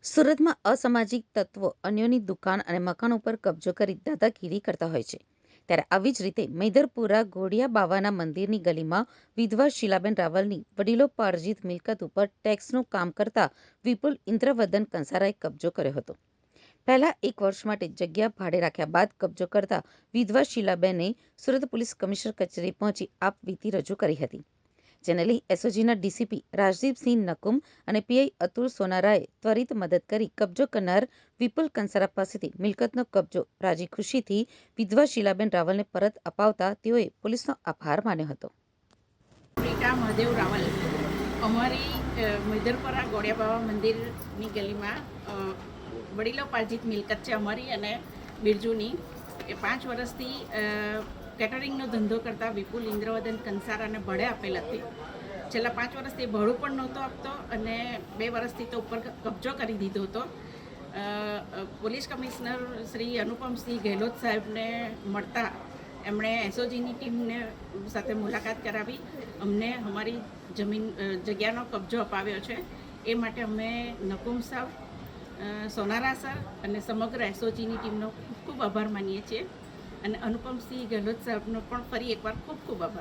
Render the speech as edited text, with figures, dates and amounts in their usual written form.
સુરતમાં અસામાજિક તત્વો અન્યોની દુકાન અને મકાન ઉપર કબજો કરી દાદાગીરી કરતા હોય છે. ત્યારે આવી જ રીતે મેદરપુરા ઘોડિયા બાવાના મંદિરની ગલીમાં વિધવા શીલાબેન રાવલની વડીલોપાર્જિત મિલકત ઉપર ટેક્સનું કામ કરતા વિપુલ ઇન્દ્રવદન કંસારાએ કબજો કર્યો હતો. પહેલા 1 વર્ષ માટે જગ્યા ભાડે રાખ્યા બાદ કબજો કરતા વિધવા શીલાબેને સુરત પોલીસ કમિશનર કચેરી પહોંચી આપવીતી રજૂ કરી હતી. જેને લઈ એસઓજીના ડીસીપી રાજદીપસિંહ નકુમ અને પીઆઈ અતુલ સોનારાએ ત્વરિત મદદ કરી કબજો કરનાર વિપુલ કંસારા પાસેથી મિલકતનો કબજો રાજી ખુશીથી વિધવા શીલાબેન રાવલને પરત અપાવતા તેઓએ પોલીસનો આભાર માન્યો હતો. રીટા મહાદેવ રાવલ અમારી મેદરપરા ઘોડિયા બાવા મંદિરની ગલીમાં વડીલોપાર્જિત મિલકત છે અમારી અને બિરજુની. એ 5 વર્ષથી કેટરિંગનો ધંધો કરતા વિપુલ ઇન્દ્રવદન કંસારાને ભાડે આપેલ હતી. છેલ્લા 5 વર્ષથી ભાડું પણ નહોતો આપતો અને 2 વર્ષથી તો ઉપર કબજો કરી દીધો હતો. પોલીસ કમિશનર શ્રી અનુપમસિંહ ગેહલોત સાહેબને મળતા એમણે એસઓજીની ટીમને સાથે મુલાકાત કરાવી અમને અમારી જગ્યાનો કબજો અપાવ્યો છે. એ માટે અમે નકુમ સાહેબ, સોનારા સર અને સમગ્ર એસઓજીની ટીમનો ખૂબ ખૂબ આભાર માનીએ છીએ અને અનુપમસિંહ ગેહલોત સાહેબનો પણ ફરી એકવાર ખૂબ ખૂબ આભાર.